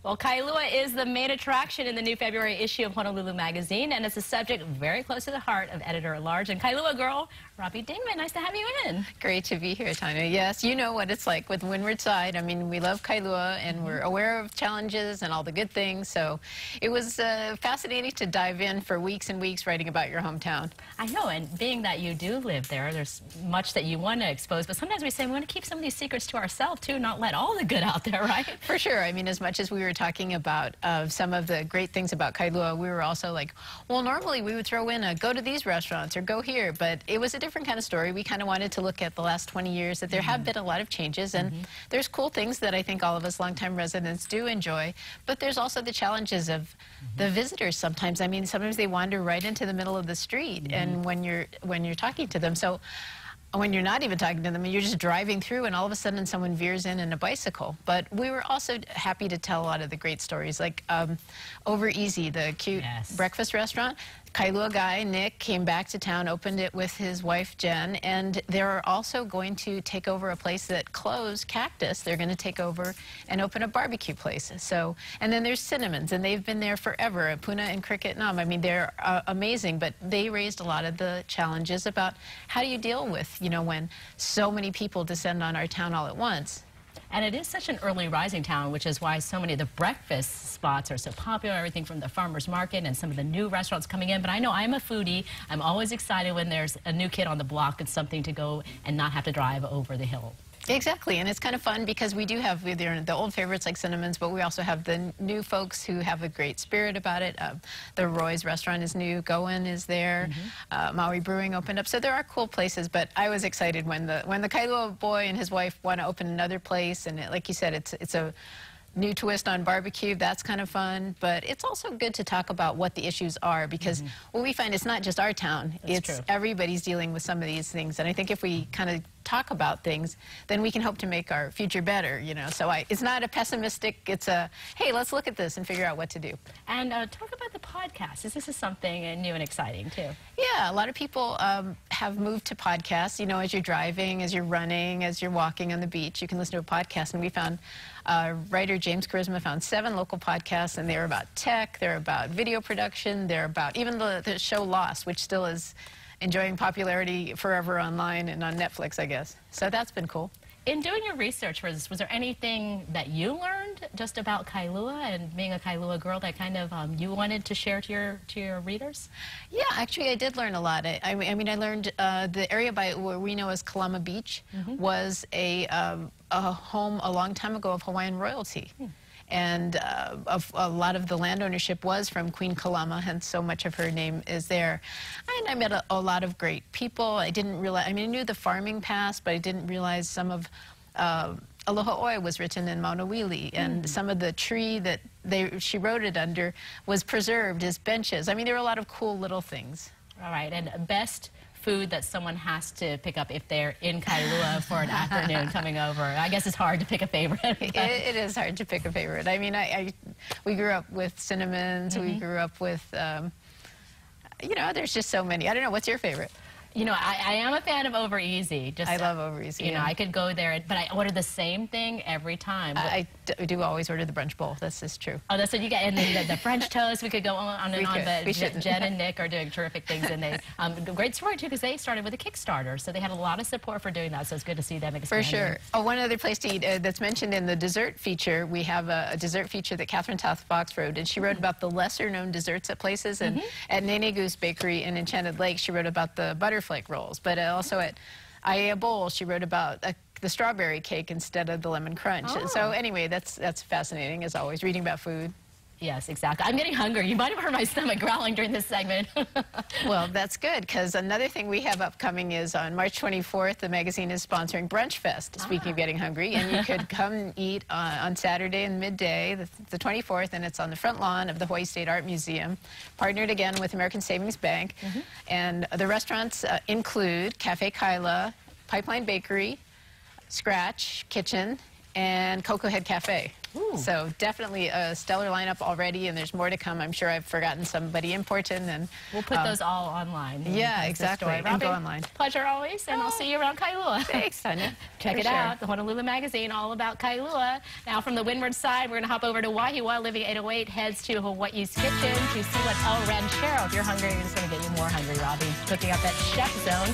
Well, Kailua is the main attraction in the new February issue of Honolulu Magazine, and it's a subject very close to the heart of editor-at-large and Kailua girl, Robbie Dingman. Nice to have you in. Great to be here, Tanya. Yes, you know what it's like with Windward Side. I mean, we love Kailua, and we're aware of challenges and all the good things, so it was fascinating to dive in for weeks and weeks writing about your hometown. I know, and being that you do live there, there's much that you want to expose, but sometimes we say we want to keep some of these secrets to ourselves, too, not let all the good out there, right? For sure. I mean, as much as we were talking about some of the great things about Kailua, we were also like, well, normally we would throw in a go to these restaurants or go here, but it was a different kind of story. We kind of wanted to look at the last 20 years that there have been a lot of changes, and there's cool things that I think all of us longtime residents do enjoy, but there's also the challenges of the visitors sometimes. I mean, sometimes they wander right into the middle of the street, and when you're talking to them, so when you're not even talking to them, you're just driving through and all of a sudden someone veers in a bicycle. But we were also happy to tell a lot of the great stories, like Over Easy, the cute breakfast restaurant. Kailua guy, Nick, came back to town, opened it with his wife, Jen, and they're also going to take over a place that closed, Cactus. They're going to take over and open a barbecue place. So, and then there's Cinnamon's, and they've been there forever, Puna and Cricket Nom. I mean, they're amazing, but they raised a lot of the challenges about how do you deal with, you know, when so many people descend on our town all at once. And it is such an early rising town, which is why so many of the breakfast spots are so popular, everything from the farmer's market and some of the new restaurants coming in. But I know I'm a foodie. I'm always excited when there's a new kid on the block. It's something to go and not have to drive over the hill. Exactly, and it's kind of fun because we do have the old favorites like Cinnamon's, but we also have the new folks who have a great spirit about it. The Roy's restaurant is new, Goen is there, Maui Brewing opened up, so there are cool places. But I was excited when the Kailua boy and his wife want to open another place, and like you said, it's a new twist on barbecue. That's kind of fun, but it's also good to talk about what the issues are, because what we find, it's not just our town. It's everybody's dealing with some of these things, and I think if we kind of talk about things, then we can hope to make our future better, you know. So it's not a pessimistic, it's a, hey, let's look at this and figure out what to do. And talk about the podcast. This is something new and exciting, too. Yeah, a lot of people have moved to podcasts. You know, as you're driving, as you're running, as you're walking on the beach, you can listen to a podcast. And we found, writer James Charisma found 7 local podcasts, and they're about tech, they're about video production, they're about even the show Lost, which still is enjoying popularity forever online and on Netflix, I guess. So that's been cool. In doing your research for this, was there anything that you learned just about Kailua and being a Kailua girl that kind of you wanted to share to your readers? Yeah, actually I did learn a lot. I mean, I learned the area by what we know as Kalama Beach was a home a long time ago of Hawaiian royalty. And a lot of the land ownership was from Queen Kalama, hence so much of her name is there. And I met a lot of great people. I didn't realize, I mean, I knew the farming past, but I didn't realize some of Aloha Oi was written in Maunawili, and some of the tree that she wrote it under was preserved as benches. I mean, there were a lot of cool little things. All right, and best food that someone has to pick up if they're in Kailua for an afternoon coming over? I guess it's hard to pick a favorite. It is hard to pick a favorite. I mean, we grew up with Cinnamon's, we grew up with, you know, there's just so many. I don't know, what's your favorite? You know, I am a fan of Over Easy. I love Over Easy. You know, I could go there, but I order the same thing every time. I do always order the brunch bowl. This is true. Oh, that's what you get. And then the French toast. We could go on and on. But Jen and Nick are doing terrific things, and they great story too, because they started with a Kickstarter, so they had a lot of support for doing that. So it's good to see them expanding. For sure. Oh, one other place to eat that's mentioned in the dessert feature. We have a dessert feature that Catherine Toth Fox wrote, and she wrote about the lesser-known desserts at places. And at Nene Goose Bakery in Enchanted Lake, she wrote about the butterflake rolls. But also at Aiea Bowl, she wrote about the strawberry cake instead of the lemon crunch. So anyway, that's fascinating, as always, reading about food. Yes, exactly. I'm getting hungry. You might have heard my stomach growling during this segment. Well, that's good, because another thing we have upcoming is on March 24th, the magazine is sponsoring Brunch Fest, speaking of getting hungry, and you could come eat on Saturday in midday, the 24th, and it's on the front lawn of the Hawaii State Art Museum, partnered again with American Savings Bank. And the restaurants include Cafe Kaila, Pipeline Bakery, Scratch Kitchen, and Cocoa Head Cafe. Ooh. So definitely a stellar lineup already, and there's more to come. I'm sure I've forgotten somebody important. And we'll put those all online. Yeah, exactly. And go online. Pleasure always, and I'll see you around Kailua. Thanks, Tanya. Check it out, the Honolulu Magazine, all about Kailua. Now from the windward side, we're going to hop over to Wahiawa. Living 808 heads to Hawaii's Kitchen to see what El Ranchero. If you're hungry, it's going to get you more hungry, Robbie. Cooking up at Chef Zone.